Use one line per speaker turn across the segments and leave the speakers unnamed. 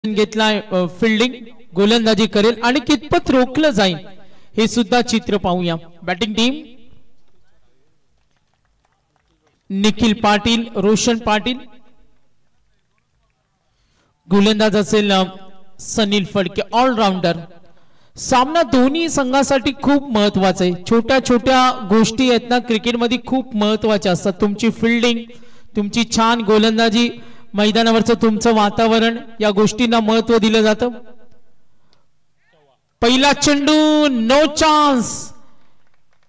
घेतलाय फिल्डिंग गोलंदाजी करेल आणि कितपत रोखलं जाईल हे सुद्धा चित्र पाहूया। बॅटिंग टीम निखिल पाटील, रोशन पाटील, गोलंदाज असेल सनील फडके, ऑलराउंडर। सामना दोन्ही संघासाठी खूप महत्त्वाचा आहे। छोट्या छोट्या गोष्टी आहेत ना क्रिकेटमध्ये खूप महत्त्वाच्या असतात। तुमची फिल्डिंग, तुमची छान गोलंदाजी, मैदानावरचं तुमचं वातावरण, या गोष्टींना महत्त्व दिलं जातं। पहिला चेंडू नो चान्स,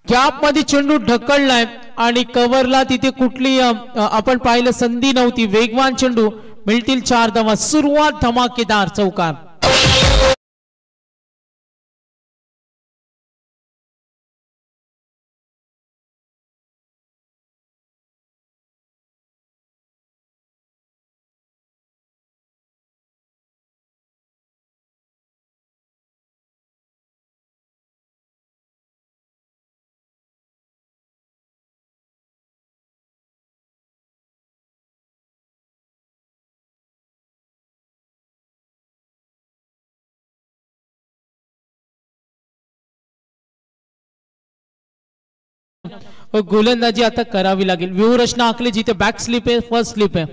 गॅप मध्ये चेंडू ढकललाय आणि कव्हरला तिथे कुठली आपण पाहिलं संधी नव्हती। वेगवान चेंडू, मिळतील 4 धावा। सुरुवात धमाकेदार चौकार। गोलंदाजी आता करावी लागेल। व्यूहरचना आखली, जिथे बॅक स्लिप आहे, फर्स्ट स्लिप आहे,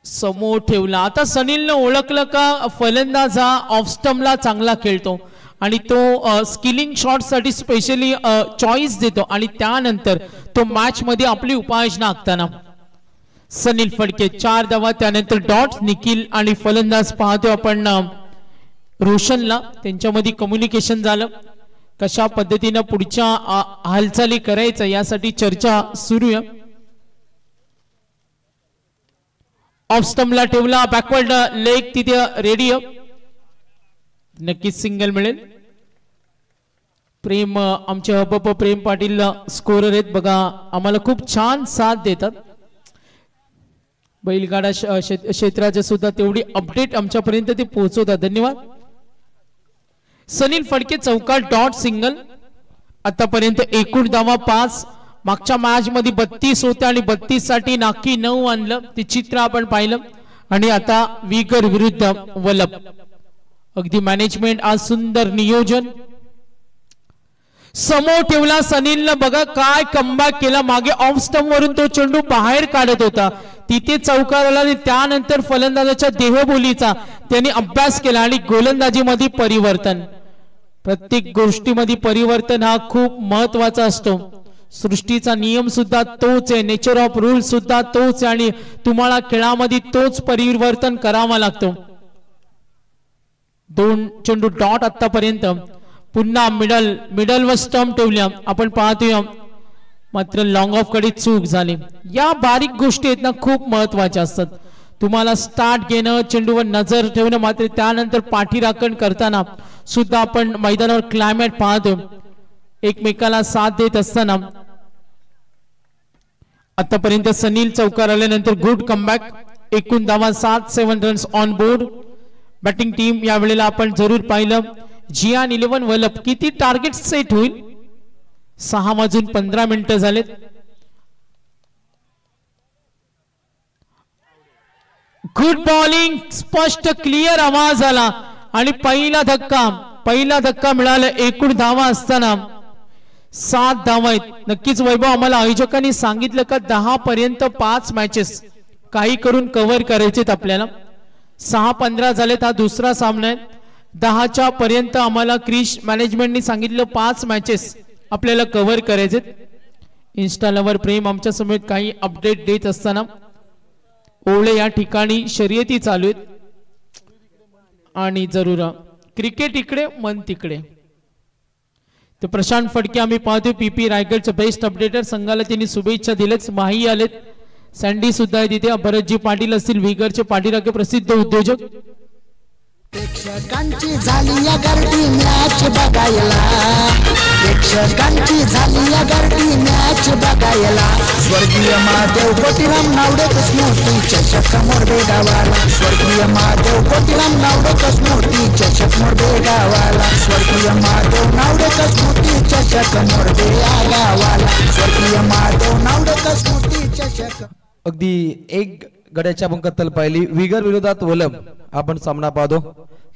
समोर ठेवला। आता सनीलने ओळखलं का फलंदाज हा ऑफ स्टंपला चांगला खेळतो आणि तो स्किलिंग शॉट साठी स्पेशली चॉईस देतो आणि त्यानंतर तो मॅच मध्ये आपली उपाययोजना आखताना सनील फडके 4 धावा, त्यानंतर डॉट। निखिल आणि फलंदाज पाहतो आपण रोशनला, त्यांच्यामध्ये कम्युनिकेशन झालं, कशा पद्धतीने पुढच्या हालचाली करायचं यासाठी चर्चा सुरू आहे। ऑफ स्टंपला ठेवला, बॅकवर्ड लेग तिथे रेडी आहे, नक्कीच सिंगल मिळेल। प्रेम, आमचे हबप प्रेम पाटील स्कोरर आहेत बघा, आम्हाला खूप छान साथ देतात। बैलगाडा क्षेत्राचे सुद्धा तेवढी अपडेट आमच्यापर्यंत ते पोहोचवतात, धन्यवाद। सनील फडके चौकार, डॉट, सिंगल। आतापर्यंत एकूण धावा 5, मागच्या मॅच मध्ये 32 होते आणि 32 साठी नाकी 9 आणलं, ते चित्र आपण पाहिलं। आणि आता विगर विरुद्ध वलप, अगदी मॅनेजमेंट आज सुंदर नियोजन। समोर ठेवला सनीलने, बघा काय कमबॅक केला, मागे ऑफ स्टंप वरून तो चेंडू बाहेर काढत होता, तिथे चौकार आला आणि त्यानंतर फलंदाजाच्या देहबोलीचा त्यांनी अभ्यास केला आणि गोलंदाजीमध्ये परिवर्तन। प्रत्येक गोष्टीमध्ये परिवर्तन हा खूप महत्वाचा असतो। सृष्टीचा नियम सुद्धा तोच आहे, नेचर ऑफ रूल सुद्धा तोच आहे आणि तुम्हाला खेळामध्ये तोच परिवर्तन करावा लागतो। 2 चेंडू डॉट आतापर्यंत, पुन्हा मिडल व स्टंप ठेवल्या आपण पाहतोय, मात्र लॉंग ऑफ कडे चूक झाली। या बारीक गोष्टी आहेत ना खूप महत्वाच्या असतात। तुम्हाला स्टार्ट घेणं, चेंडूवर नजर ठेवणं, मात्र त्यानंतर पाठीराखण करताना सुद्धा आपण मैदानावर क्लायमेट पाहतो, एकमेकाला साथ देत असताना। आतापर्यंत सनील चौकार आल्यानंतर गुड कमबॅक, एकूण धावा 7, 7 runs on board. Batting team यावेळेला आपण जरूर पाहिलं, जियान 11 वलप, किती टार्गेट सेट होईल? 6:15 झालेत। गुड बॉलिंग, स्पष्ट क्लिअर आवाज आला आणि पहिला धक्का मिळाला। एकूण धावा असताना 7 धावा आहेत। नक्कीच वैभव, आम्हाला आयोजकांनी सांगितलं का 10 पर्यंत 5 मॅचेस काही करून कव्हर करायचेत आपल्याला। 6:15 झालेत, हा दुसरा सामना आहे। 10च्या पर्यंत आम्हाला क्रिश मॅनेजमेंटनी सांगितलं 5 मॅचेस आपल्याला कव्हर करायचेत। इन्स्टा लवर प्रेम आमच्या समेत काही अपडेट देत असताना, ओळे या ठिकाणी शर्यती चालू आहेत आणि जरूर क्रिकेट इकडे मन तिकडे। तर प्रशांत फडके आम्ही पाहतोय, पीपी रायगडचे बेस्ट अपडेटर, संघाला त्यांनी शुभेच्छा दिलेत। माही आलेत, सँडी सुद्धा आहे तिथे, भरतजी पाटील असतील, विगरचे पाठीराखे प्रसिद्ध उद्योजक।
प्रेक्षकांची झाली या गर्दी मॅच बघायला, प्रेक्षकांची झाली या गर्दी मॅच बघायला। स्वर्गीय महादेव कोटीराम नावडे स्मृती चषक मोरबे गावाला, स्वर्गीय महादेव कोटीराम नावडे स्मृती चषक मोरबे गावाला, स्वर्गीय महादेव नावडे स्मृती चषक मोरबे गावाला, स्वर्गीय महादेव नावडे स्मृती चषक।
अगदी एक गड्याची आपण कत्तल पाहिली. विगर विरोधात वलभ आपण सामना पाहतो.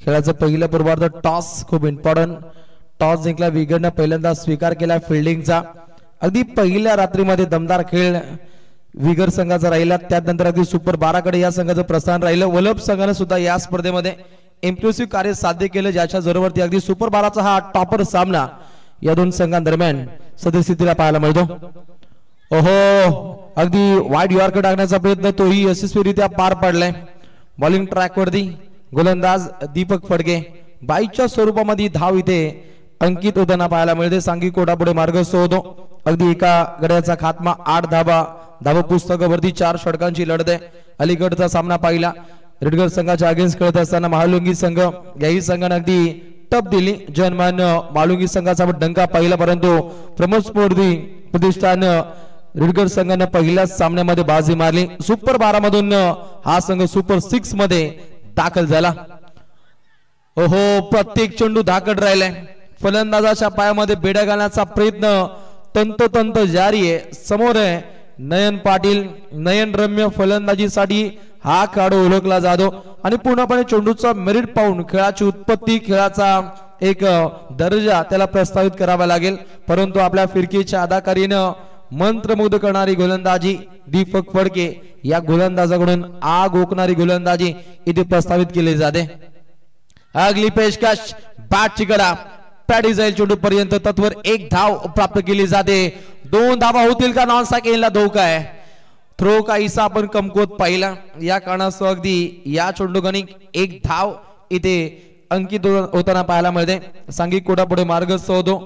खेळाचं पहिलं पूर्वार्ध टॉस खूप इम्पॉर्टंट. टॉस जिंकला विगरनं पहिल्यांदा स्वीकार केला फिल्डिंगचा. अगदी पहिल्या रात्रीमध्ये दमदार खेळ विगर संघाचा राहिला. त्यानंतर अगदी सुपर 12 कडे या संघाचं प्रस्थान राहिलं. वलभ संघाने सुद्धा या स्पर्धेमध्ये इम्प्रेसिव्ह कार्य साध्य केलं, ज्याच्या जोरावरती अगदी सुपर 12चा हा टॉपर सामना या दोन संघांदरम्यान सद्यस्थितीला पाहायला मिळतो. ओहो, अगदी वाईड यॉर्कर टाकण्याचा प्रयत्न तोही यशस्वीरित्या पार पाडलाय. बॉलिंग ट्रॅक वरती गोलंदाज दीपक फडके. 22च्या स्वरूपामध्ये धाव इथे अंकित होताना पाहायला मिळते. सांघिक कोटापुढे मार्गस्थ होतो. अगदी एका गड्याचा खात्मा 8 धावा पुस्तकावरती 4 षटकांची लढत आहे. अलीकडचा सामना पाहिला रेडगर संघाच्या अगेन्स्ट खेळत असताना महालुंगी संघ याही संघाने अगदी टप दिली. जनमान महालुंगी संघाचा डंका पाहिला, परंतु प्रमोद स्फूर्ती प्रतिष्ठान रेडगर संघाने पहिल्याच सामन्यामध्ये बाजी मारली. सुपर 12 मधून हा संघ सुपर 6 मध्ये दाखल झाला. ओहो, प्रत्येक चेंडू धाकट राहिलाय. फलंदाजाच्या पायामध्ये बेड्या घालण्याचा प्रयत्न तंतोतंत जारी आहे. समोर आहे नयन पाटील. नयन रम्य फलंदाजीसाठी हा खेळाडू ओळखला जातो आणि पूर्णपणे चेंडूचा मेरिट पाहून खेळाची उत्पत्ती, खेळाचा एक दर्जा त्याला प्रस्तावित करावा लागेल. परंतु आपल्या फिरकीच्या अदाकारीनं मंत्रमुग्ध करणारी गोलंदाजी दीपक फडके या गोलंदाजाकडून आग ओकणारी गोलंदाजी इथे प्रस्तावित केली जाते. अगली पेशकश बॅटची कडा पॅडी जाईल चेंडू पर्यंत. तत्वर 1 धाव प्राप्त केली जाते. 2 धावा होतील का? नॉन स्ट्राइकला धोका आहे. थ्रो काहीसा आपण कमकुवत पाहिला, या कारणास्तव अगदी या चेंडूगणिक 1 धाव इथे अंकित होताना पाहायला मिळते. सांघिक कोटापुढे मार्गस्थ होतो.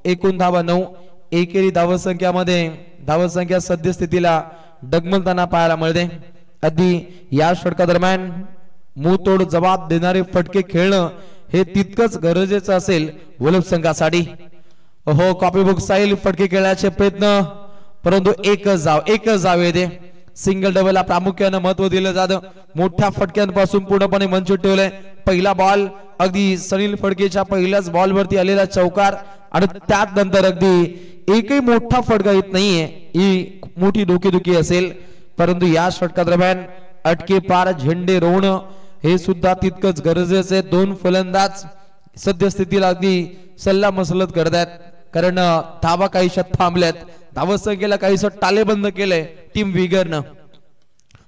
एकूण धावा 9. एकेरी धावसंख्या सद्यस्थितीला डगमगताना पाहायला मिळते. अगदी या षटकादरम्यान मुंहतोड जबाब देणारे फटके खेळणं हे तितकंच गरजेचं असेल वलभ संघासाठी. हो, कॉपीबुक स्टाईल फटके खेळण्याचे प्रयत्न, परंतु एकच जाव येते. सिंगल डबलला प्रामुख्याने महत्व दिलं जातं. मोठ्या फटक्यांपासून पूर्णपणे वंचित ठेवलंय. पहिला बॉल अगदी सनील फडकेच्या पहिल्याच बॉलवरती आलेला चौकार आणि त्यानंतर अगदी एकही मोठा फटका येत नाहीये. ही मोठी डोकेदुखी असेल, परंतु या षटकादरम्यान अटके पार झेंडे रोवणं हे सुद्धा तितकंच गरजेचं आहे. 2 फलंदाज सद्यस्थितीला अगदी सल्ला मसलत करतात, कारण धावा काहीशा थांबल्यात. धावसंख्येला काहीसं टालेबंद केलंय टीम विगरनं.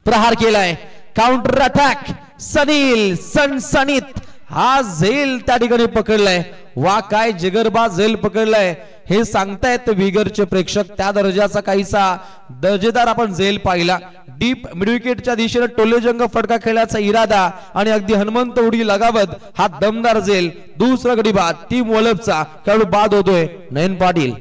प्रहार केलाय, काउंटर अटॅक. सनील सणसणीत हा झेल त्या ठिकाणी पकडलाय. वा, काय जिगरबाज झेल पकडलाय हे सांगतायत विगरचे प्रेक्षक. त्या दर्जाचा काहीसा दर्जेदार आपण झेल पाहिला. डीप मिडविकेटच्या दिशेने टोलेजंग फटका खेळण्याचा इरादा आणि अगदी हनुमंत उडी लगावत हा दमदार झेल. दुसरा गडी बाद टीम वलभचा खेळाडू बाद होतोय नयन पाटील.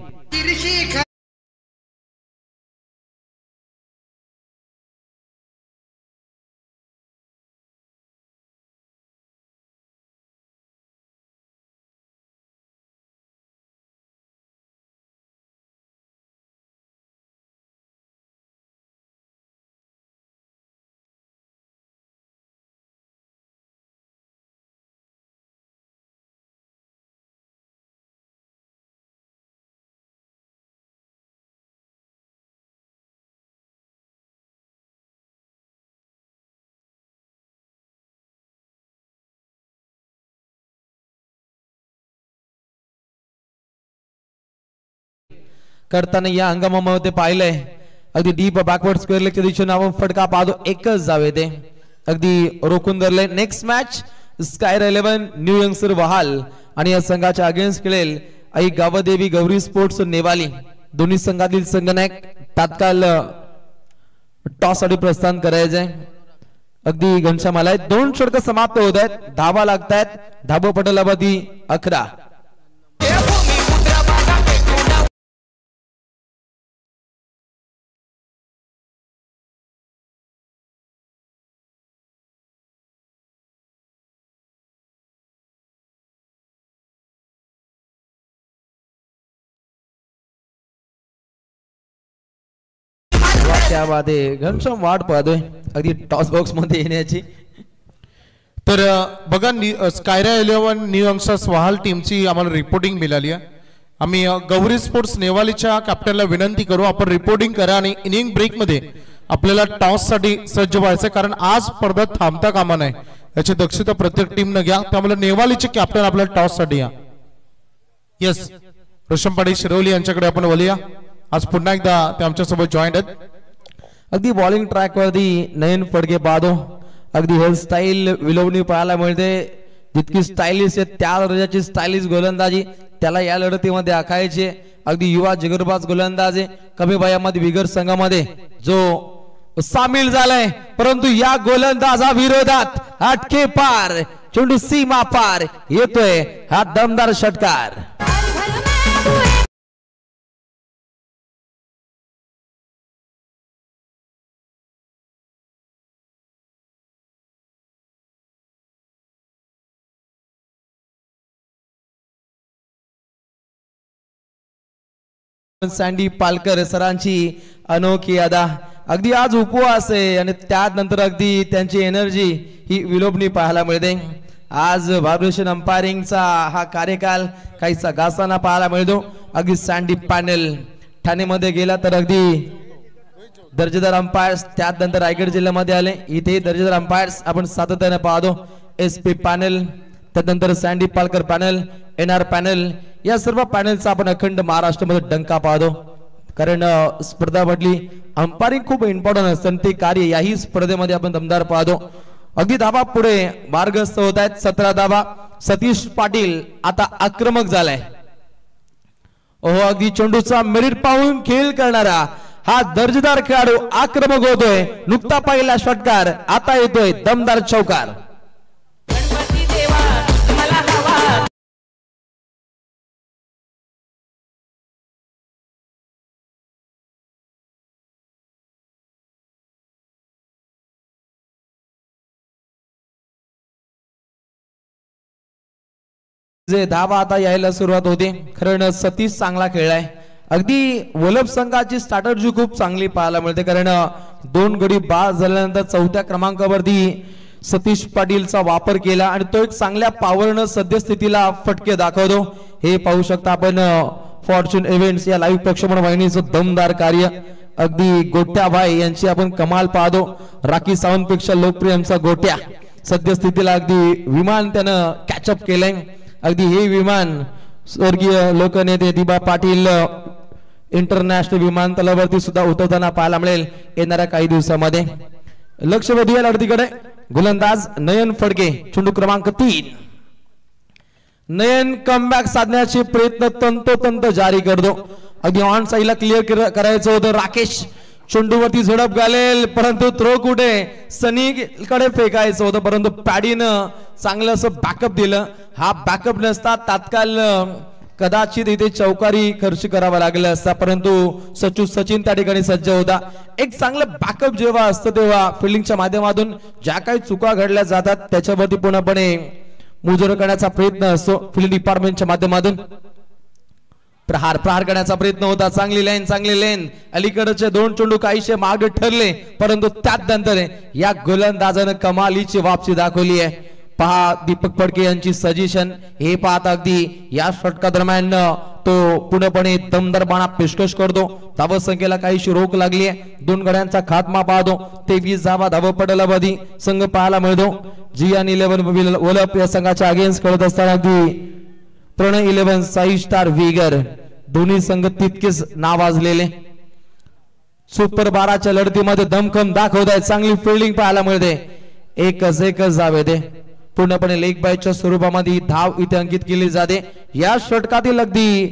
करताना या हंगामामध्ये पाहिलंय अगदी डीप बॅकवर्ड स्क्वेअर लेगच्या दिशेने आपण फटका पाहतो. एकच जाव येते, अगदी रोखून धरले. नेक्स्ट मॅच स्कायर 11 न्यू यंगस्टर वहाल आणि या संघाच्या अगेन्स्ट खेळेल आई गावदेवी गौरी स्पोर्ट्स नेवाली. दोन्ही संघातील संघनायक तात्काळ टॉस साठी प्रस्थान करायचंय. अगदी घनश्याम आलाय. 2 षटक समाप्त होत आहेत. धावा लागतायत. धाबा पटलावधी 11. क्या बात आहे. घनश्याम वाट पाहतोय अगदी टॉस बॉक्स मध्ये येण्याची.
तर बघा, स्कायरा 11 न्यू यंगस्टर्स वहाल टीमची आम्हाला रिपोर्टिंग मिळाली आहे. आम्ही गौरी स्पोर्ट्स नेवालीच्या कॅप्टनला विनंती करू, आपण रिपोर्टिंग करा आणि इनिंग ब्रेक मध्ये आपल्याला टॉस साठी सज्ज व्हायचं, कारण आज स्पर्धा थांबता कामा नये याची दक्षता प्रत्येक टीमनं घ्या. त्यामुळे नेवालीचे कॅप्टन आपल्या टॉस साठी या. येस, रोशनपाडी शिरवली यांच्याकडे आपण वळूया. आज पुन्हा एकदा ते आमच्यासोबत जॉईंट आहेत.
अगदी बॉलिंग ट्रॅक वरती नयन फडके पाहतो. अगदी हेअरस्टाईल विलोवणी पाहायला मिळते. जितकी स्टायलिश आहे त्या दर्जाची स्टायलिश गोलंदाजी त्याला या लढतीमध्ये आखायचे. अगदी युवा जिगरबाज गोलंदाज आहे. कमी वयामध्ये बिगर संघामध्ये जो सामील झालाय, परंतु या गोलंदाजा विरोधात अटके पार, चेंडू सीमा पार येतोय हा दमदार षटकार. सँडी पालकर सरांची अनोखी अदा. अगदी आज उपवास आहे आणि त्यानंतर अगदी त्यांची एनर्जी ही विलोभनी पाहायला मिळते. आज व्हायब्रेशन अंपायरिंगचा हा कार्यकाल काहीसा घासाना पाहायला मिळतो. अगदी सँडी पॅनल ठाणेमध्ये गेला तर अगदी दर्जेदार अंपायर्स, त्यानंतर रायगड जिल्ह्यामध्ये आले इथे दर्जेदार अंपायर्स आपण सातत्याने पाहतो. SP पॅनल, त्यानंतर sandy Palkar panel, NR panel, या सर्व पॅनलचा आपण अखंड महाराष्ट्रामध्ये डंका पाहतो. कारण स्पर्धा म्हटली अंपायरिंग खूप इम्पॉर्टंट असतं, ते कार्य याही स्पर्धेमध्ये आपण दमदार पाहतो. अगदी धाबा पुढे मार्गस्थ होत आहेत. 17 धाबा. सतीश पाटील आता आक्रमक झालाय. ओहो, अगदी चेंडूचा मेरिट पाहून खेळ करणारा हा दर्जेदार खेळाडू आक्रमक होतोय. नुकता पहिला षटकार, आता येतोय दमदार चौकार. जे धावा आता यायला सुरुवात होते. कारण सतीश चांगला खेळलाय. अगदी वलभ संघाची स्ट्रॅटर्जी खूप चांगली पाहायला मिळते. कारण 2 गडी बाद झाल्यानंतर 4थ्या क्रमांकावरती सतीश पाटीलचा वापर केला आणि तो एक चांगल्या पावरनं सद्यस्थितीला फटके दाखवतो. हे पाहू शकता आपण फॉर्च्यून इव्हेंट्स या लाईव्ह प्रक्षेपण वाहिनीचं दमदार कार्य. अगदी गोट्या भाई यांची आपण कमाल पाहतो. राखी सावंत पेक्षा लोकप्रिय आमचा गोट्या सद्यस्थितीला अगदी विमान त्यानं कॅचअप केलंय. अगदी हे विमान स्वर्गीय लोकनेते दिबा पाटील इंटरनॅशनल विमानतळावरती सुद्धा उतरताना पाहायला मिळेल येणाऱ्या काही दिवसामध्ये. लक्ष वेधूया लढतीकडे. गोलंदाज नयन फडके, चेंडू क्रमांक 3. नयन कमबॅक साधण्याचे प्रयत्न तंतोतंत जारी करतो. अगदी ऑन साईडला क्लिअर करायचं होतं. राकेश चेंडूवरती झडप घालेल, परंतु थ्रो कुठे सनी कडे फेकायचं होतं, परंतु पॅडीनं चांगलं असं बॅकअप दिलं. हा बॅकअप नसता तात्काळ कदाचित इथे चौकारी खर्च करावा लागला असता, परंतु सचिन त्या ठिकाणी सज्ज होता. एक चांगलं बॅकअप जेव्हा असतं तेव्हा फिल्डिंगच्या माध्यमातून ज्या काही चुका घडल्या जातात त्याच्यावरती पूर्णपणे मुजोर करण्याचा प्रयत्न असतो फील्ड डिपार्टमेंटच्या माध्यमातून. प्रहार करण्याचा प्रयत्न होता. चांगली लेन अलीकडचे 2 चेंडू काहीशे मागे ठरले, परंतु त्यात नंतर या गोलंदाजानं कमालीची वापसी दाखवली आहे. पहा दीपक फडके यांची सजेशन हे पाहता अगदी या षटका दरम्यान तो पूर्णपणे दमदार बाणा पेशकश करतो. धाव संख्येला काहीशी रोख लागली आहे. 2 गड्यांचा खात्मा पाहतो. 23 धावा धावपटलावधी संघ पाहायला मिळतो. जियान 11 वलप या संघाच्या अगेन्स्ट खेळत असताना अगदी प्रणय 11 साई स्टार विगर दोन्ही संघ तितकेच नावाजलेले. सुपर 12च्या लढतीमध्ये दमखम दाखवत आहेत. चांगली फिल्डिंग पाहायला मिळते. एकच धाव ते पूर्णपणे लेग बायच्या स्वरूपामध्ये धाव इथे अंकित केली जाते. या षटकातील अगदी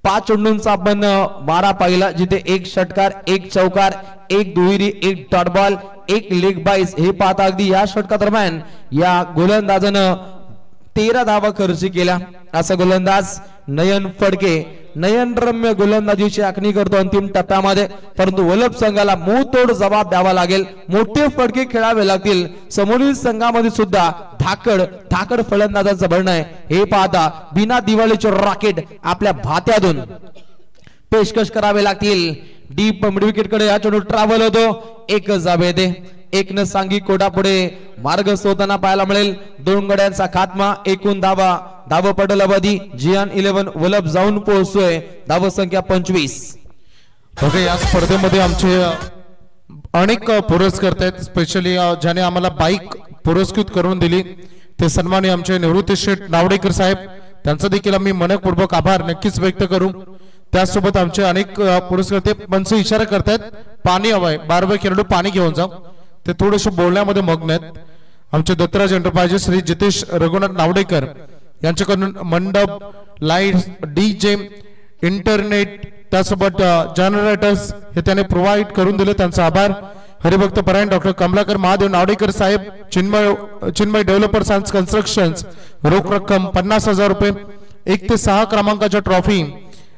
5 चेंडूंचा आपण मारा पाहिला, जिथे 1 षटकार, 1 चौकार, 1 दुहेरी, 1 डॉट बॉल, 1 लेग बाईस हे पाहता अगदी या षटका दरम्यान या गोलंदाजानं 13 धावा खर्च केल्या. असा गोलंदाज नयन फडके नयनरम्य गोलंदाजीची आखणी करतो अंतिम टप्प्यामध्ये, परंतु वलभ संघाला मुंहतोड जबाब द्यावा लागेल. मोठे फटके खेळावे लागतील. समोरील संघामध्ये सुद्धा धाकड फलंदाजांचं भरणं आहे. हे पाहता बिना दिवाळीचे रॉकेट आपल्या भात्यातून पेशकश करावे लागतील. डीप मिड विकेट कडे हा चेंडू ट्रॅव्हल होतो. एकच धाव येते. 1 सांगी कोटा पुढे मार्ग होताना पाहायला मिळेल. 2 गड्यांचा खात्मा. एकूण धाव पटलावधी जियान 11 वलभ जाऊन पोहोचतोय. धाव संख्या 25.
ओके, या स्पर्धेमध्ये आमचे अनेक पुरस्कर्ते आहेत, स्पेशली ज्याने आम्हाला बाईक पुरस्कृत करून दिली ते सन्माननीय आमचे निवृत्ती शेठ नावडेकर साहेब, त्यांचा देखील आम्ही मनपूर्वक आभार नक्कीच व्यक्त करू. त्यासोबत आमचे अनेक पुरस्कर्ते पंच इशारा करतायत पाणी हवंय, 12 खेळाडू पाणी घेऊन जाऊ, ते थोडेसे बोलण्यामध्ये मग्न आहेत. आमचे दत्तराज एंटरप्राइजेस श्री जितेश रघुनाथ नावडेकर यांच्याकडून मंडप, लाईट्स, डीजे, इंटरनेट त्यासोबत जनरेटर्स हे त्याने प्रोव्हाइड करून दिले, त्यांचा आभार. हरिभक्त परायण डॉक्टर कमलाकर महादेव नावडेकर साहेब, चिन्मय डेव्हलपर्स अँड कन्स्ट्रक्शन्स, रोख रक्कम 50,000 रुपये. 1 ते 6 क्रमांकाच्या ट्रॉफी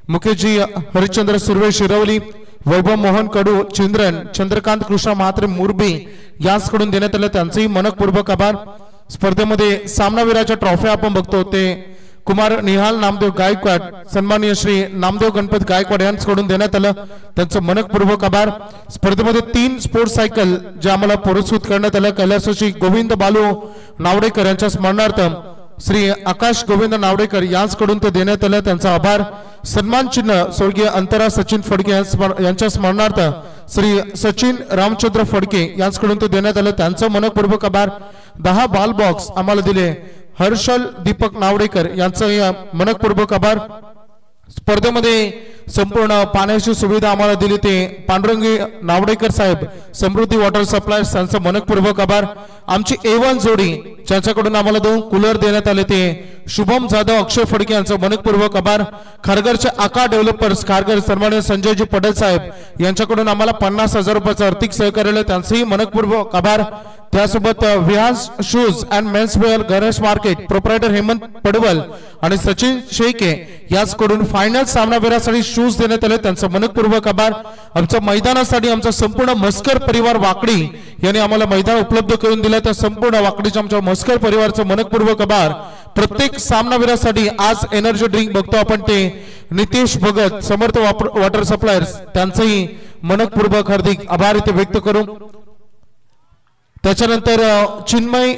मुकेशजी हरिश्चंद्र सुर्वे शिरवली, वैभव मोहन कडू चिंद्रन, चंद्रकांत कृष्ण म्हात्रे मुरबी यांच्याकडून देण्यात आले, त्यांचेही मनपूर्वक आभार. स्पर्धेमध्ये सामनावीराच्या ट्रॉफी आपण बघतो ते कुमार निहाल नामदेव गायकवाड, सन्माननीय श्री नामदेव गणपत गायकवाड यांच्याकडून देण्यात आलं, त्यांचं मनपूर्वक आभार. स्पर्धेमध्ये 3 स्पोर्ट्स सायकल जे आम्हाला पुरस्कृत करण्यात आलं, कैलासवासी गोविंद बालू नावडेकर यांच्या स्मरणार्थ श्री आकाश गोविंद नावडेकर यांच्याकडून ते देण्यात आलं, त्यांचा आभार. सन्मान चिन्ह स्वर्गीय अंतरा सचिन फडके यांच्या स्मरणार्थ श्री सचिन रामचंद्र फडके यांच्याकडून ते देण्यात आलं, त्यांचं मनपूर्वक आभार. 10 बॉल बॉक्स आम्हाला दिले हर्षल दीपक नावडेकर यांचं मनपूर्वक आभार. स्पर्धेमध्ये संपूर्ण पाण्याची सुविधा आम्हाला दिली ते पांडुरंगी नावडेकर साहेब, समृद्धी वॉटर सप्लाय यांचं मनपूर्वक आभार. आमची A1 जोडी ज्यांच्याकडून आम्हाला 2 कूलर देण्यात आले ते शुभम जाधव अक्षय फडके यांचं मनपूर्वक आभार. खारघरचे आका डेव्हलपर्स खारघर सन्माननीय संजयजी पटेल साहेब यांच्याकडून आम्हाला 50,000 रुपयाचं आर्थिक सहकार्य, त्यांचंही मनपूर्वक आभार. त्यासोबत Vihas shoes and mens wear Ganesh market proprietor Hemant Padwal आणि सचिन शेके याचकडून फायनल सामनावीरासाठी शूज देण्यात आले, त्यांचं मनपूर्वक आभार. आमच्या मैदानासाठी आमचा संपूर्ण मस्कर परिवार वाकडी यांनी आम्हाला मैदान उपलब्ध करून दिलं, त्या संपूर्ण वाकडीच्या आमच्या मस्कर परिवाराचं मनपूर्वक आभार. प्रत्येक सामनावीरासाठी आज एनर्जी ड्रिंक बघतो आपण ते नितेश भगत समर्थ वॉटर सप्लायर्स, त्यांचंही मनपूर्वक हार्दिक आभार इथे व्यक्त करू. त्याच्यानंतर चिन्मय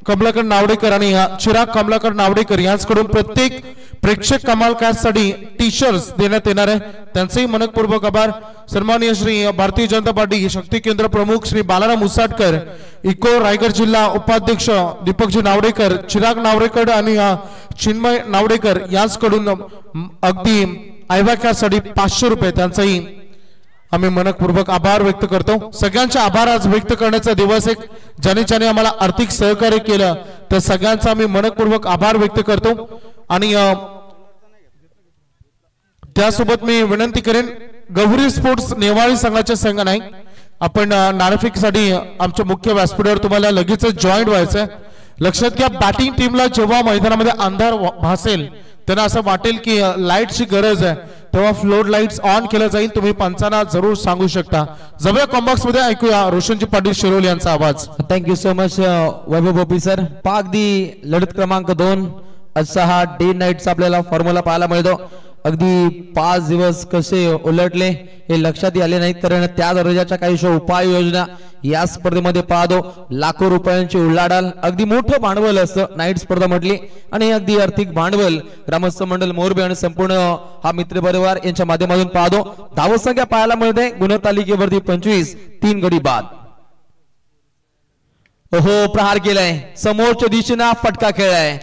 कमलाकर नावडेकर आणि चिराग कमलाकर नावडेकर यांच्याकडून प्रत्येक प्रेक्षक कमाल साठी टी शर्ट्स देण्यात येणार आहे, त्यांचेही मनपूर्वक आभार. सन्माननीय श्री भारतीय जनता पार्टी शक्ती केंद्र प्रमुख श्री बालाराम उसाटकर, इको रायगड जिल्हा उपाध्यक्ष दीपकजी नावडेकर, चिराग नावडेकर आणि चिन्मय नावडेकर यांच्याकडून अगदी आयव्यासाठी 500 रुपये, त्यांचाही आम्ही मनपूर्वक आभार व्यक्त करतो. सगळ्यांचे आभार आज व्यक्त करण्याचा दिवस आहे, ज्याने ज्याने आम्हाला आर्थिक सहकार्य केलं त्या सगळ्यांचा आम्ही मनपूर्वक आभार व्यक्त करतो. आणि त्यासोबत मी विनंती करेन गौरी स्पोर्ट्स नेवाळी संघाचे संघ नाही, आपण नाणेफेक साठी आमच्या मुख्य व्यासपीठावर तुम्हाला लगेच जॉईन व्हायचंय. लक्षात घ्या, बॅटिंग टीमला जेव्हा मैदानामध्ये अंधार भासेल त्यांना असं वाटेल की लाईटची गरज आहे, तेव्हा फ्लोर लाईट्स ऑन केलं जाईल, तुम्ही पंचांना जरूर सांगू शकता. जवळ कॉम्बॉक्स मध्ये ऐकूया रोशनजी पाटील शिरोली यांचा आवाज.
थँक्यू सो मच वैभव बोपी सर. पागदी लढत क्रमांक 2 असा हा डे नाईटचा आपल्याला फॉर्म्युला पाहायला मिळतो. अगदी 5 दिवस कसे उलटले हे लक्षात आले नाहीत, कारण त्या दर्जाच्या काहीशा उपाययोजना या स्पर्धेमध्ये पाहतो. लाखो रुपयांची उलाढाल, अगदी मोठं भांडवल असतं नाईट स्पर्धा म्हटली, आणि अगदी आर्थिक भांडवल ग्रामस्थ मंडळ मोरबे आणि संपूर्ण हा मित्र परिवार यांच्या माध्यमातून पाहतो. धावसंख्या पाहायला मिळते गुणतालिकेवरती 25, 3 गडी बाद. हो, प्रहार केलाय, समोरच्या दिशेने फटका खेळलाय,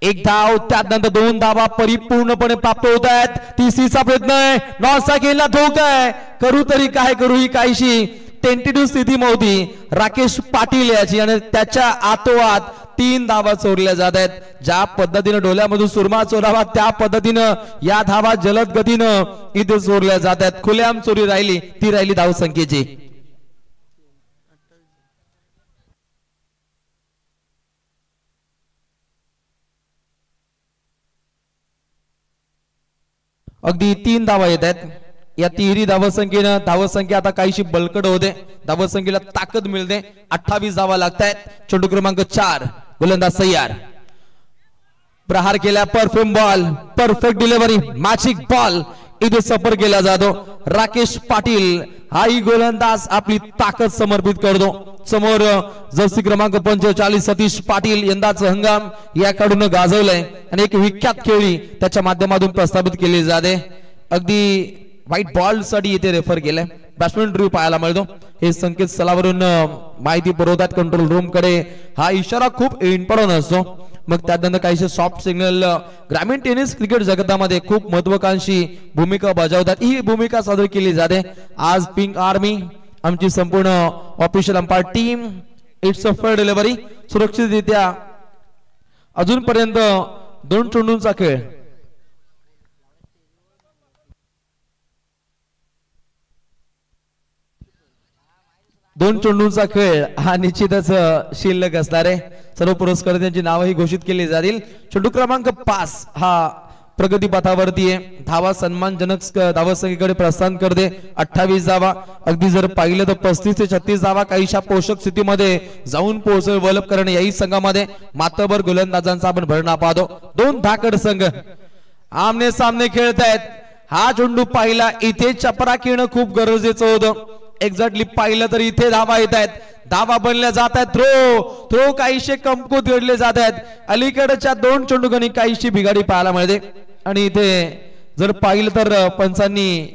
1 धाव, त्यानंतर 2 धावा परिपूर्णपणे प्राप्त होत आहेत. तिसरीचा प्रयत्न आहे, नॉनचा खेळला धोका आहे, करू तरी काय करू ही काहीशी टेंटेटिव्ह स्थिती होती राकेश पाटील याची, आणि त्याच्या आतोआत 3 धावा चोरल्या जात आहेत. ज्या पद्धतीने डोल्यामधून सुरमा चोरावा त्या पद्धतीनं या धावा जलद गतीनं इथे चोरल्या जात आहेत. खुलेआम चोरी राहिली, ती राहिली धावसंख्येची. अगदी 3 धावा येत आहेत. या तिहेरी धावसंख्येनं धावसंख्या आता काहीशी बळकट होते, धावसंख्येला ताकद मिळते. 28 धावा लागतायत. चेंडू क्रमांक 4, गोलंदाज तयार, प्रहार केला, perfect ball, perfect delivery, magic ball इथे सफर केला जातो. राकेश पाटील हाही गोलंदाज आपली ताकद समर्पित करतो. समोर जर्सी क्रमांक 45 सतीश पाटील यंदाचा हंगाम याकडून गाजवलंय, आणि एक विख्यात खेळी त्याच्या माध्यमातून प्रस्थापित केली जाते. अगदी व्हाईट बॉल साठी इथे रेफर केलंय. बॅट्समॅन ड्रीव पाहायला मिळतो. हे संकेत स्थळावरून माहिती पुरवतात कंट्रोल रूम कडे. हा इशारा खूप इम्पॉर्टंट असतो. मग त्यानंतर काहीशे सॉफ्ट सिग्नल ग्रामीण टेनिस क्रिकेट जगतामध्ये खूप महत्वाकांक्षी भूमिका बजावतात. ही भूमिका सादर केली जाते. आज पिंक आर्मी आमची संपूर्ण official umpire team it's a fair delivery सुरक्षितरित्या अजूनपर्यंत 2 चेंडूंचा खेळ. दोन चेंडूंचा खेळ हा निश्चितच शिल्लक असणार आहे. सर्व पुरस्कारांची नावही घोषित केली जातील. चेंडू क्रमांक 5 हा प्रगती पथावरती आहे. धावा सन्मानजनक धावसंख्येकडे प्रस्थान करते. 28 धावा. अगदी जर पाहिलं तर 35 ते 36 धावा काहीशा पोषक स्थितीमध्ये जाऊन पोहोचेल वलपकरण याही संघामध्ये मातबर गोलंदाजांचा आपण भरणा पाहतो. 2 धाकड संघ आमने सामने खेळतायत. हा चेंडू पाहिला इथे चपरा खेळणं खूप गरजेचं होतं. एक्झॅक्टली पाहिलं तर इथे धावा येत आहेत. धावा बनल्या जात आहेत. थ्रो काहीशे कमकुवत घडले जात आहेत. अलीकडच्या 2 चेंडूगणी काहीशी बिघाडी पाहायला मिळते. आणि इथे जर पाहिलं तर पंचांनी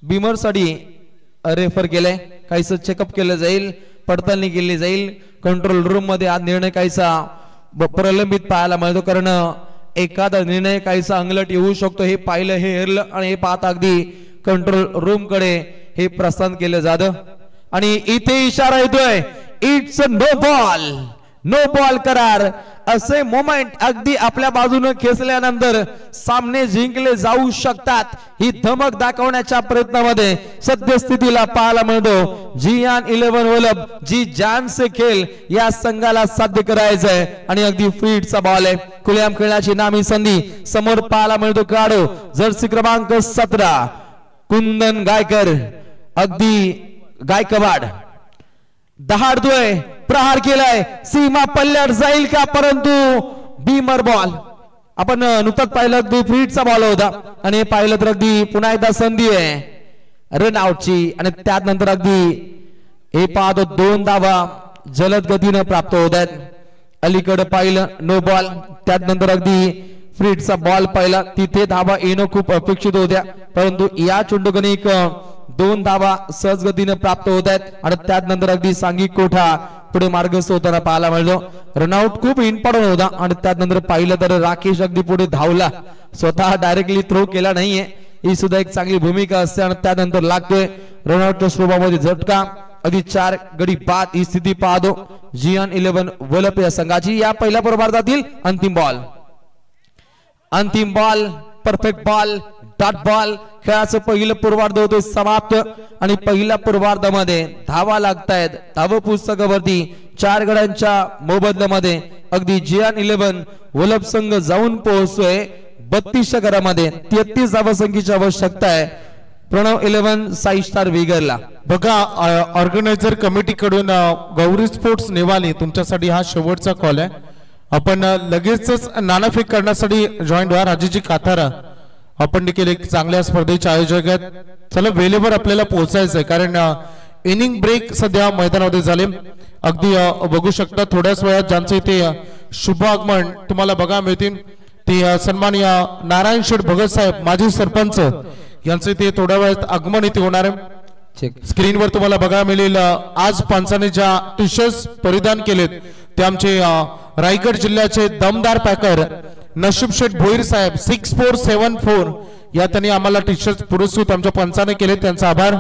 बिमरसाठी रेफर केलंय. काहीस चेकअप केलं जाईल, पडताळणी केली जाईल. कंट्रोल रूम मध्ये आज निर्णय काहीसा प्रलंबित पाहायला मिळतो. कारण एखादा निर्णय काहीसा अंगलट येऊ शकतो. हे पाहिलं, हे हेरलं आणि हे पाहता अगदी कंट्रोल रूम कडे हे प्रस्थान केलं जातं. आणि इथे इशारा येतोय इट्स नो बॉल करार. असे मोमेंट अगदी आपल्या बाजूने खेचल्यानंतर सामने जिंकले जाऊ शकतात. ही धमक दाखवण्याच्या प्रयत्नामध्ये सद्यस्थितीला पाहायला मिळतो. जियान 11 वलभ जी जान से खेळ या संघाला साध्य करायचंय. आणि अगदी फीटचा बॉल आहे. खुलेआम खेळण्याची नामी संधी समोर पाहायला मिळतो. काढो जर्सी क्रमांक 17 कुंदन गायकर अगदी गायकवाड दहाडतोय. प्रहार केलाय. सीमा पल्ल्यावर जाईल का, परंतु बीमर बॉल आपण नुकताच पाहिलं. अगदी फीटचा बॉल होता आणि पाहिलं तर अगदी पुन्हा एकदा संधी आहे रन आउटची. आणि त्यानंतर अगदी हे पाहतो 2 धावा जलद गतीने प्राप्त होत आहेत. अलीकडे पाहिलं नो बॉल. त्यानंतर अगदी फ्रीटचा बॉल पाहिला. तिथे धावा येणं खूप अपेक्षित होत्या, परंतु या चेंडूगणी 2 धावा सहज गतीने प्राप्त होत आहेत. आणि त्यानंतर अगदी सांघिक कोठा पुढे मार्गस्थ होताना पाहायला मिळतो. रनआउट खूप इम्पॉर्टंट होता. आणि त्यानंतर पाहिलं तर राकेश अगदी पुढे धावला, स्वतः डायरेक्टली थ्रो केला नाहीये. ही सुद्धा एक चांगली भूमिका असते. आणि त्यानंतर लागतोय रनआउटच्या स्वरूपामध्ये झटका. अगदी 4 गडी बाद ही स्थिती पाहतो जियान 11 वलप या संघाची. या पहिल्या पूर्वार्धातील अंतिम ball perfect ball dot ball. खेळाचं पहिलं पूर्वार्ध होतोय समाप्त. आणि पहिल्या पूर्वार्धामध्ये धावा लागतायत. धाव पुस्तकावरती 4 गड्यांच्या मोबदल्यामध्ये अगदी जियान 11 वलप संघ जाऊन पोहोचतोय 32 षटकामध्ये. 33 धावसंख्येची आवश्यकता आहे प्रणव 11 साई स्टार विगरला.
बघा ऑर्गनायझर कमिटी कडून गौरी स्पोर्ट्स नेवाली तुमच्यासाठी हा शेवटचा कॉल आहे. आपण लगेचच नाणेफेक करण्यासाठी जॉईन व्हा. राजेजी काथारा आपण देखील एक चांगल्या स्पर्धेचे आयोजक आहेत. चला वेळेवर आपल्याला पोहोचायचं आहे, कारण इनिंग ब्रेक सध्या मैदानामध्ये झाले. अगदी बघू शकता थोड्याच वेळात ज्यांचं इथे शुभ आगमन तुम्हाला बघा मिळतील ते सन्माननीय नारायण शेठ भगत साहेब माजी सरपंच यांचं इथे थोड्या वेळात आगमन इथे होणार आहे. स्क्रीनवर तुम्हाला बघा मिळेल आज पंचाने ज्या टी शर्ट्स परिधान केलेत ते आमचे रायगड जिल्ह्याचे दमदार पॅकर नशीब शेठ भोईर साहेब 6474 या त्यांनी आम्हाला टी शर्ट पुरस्कृत आमच्या पंचाने केले. त्यांचा आभार.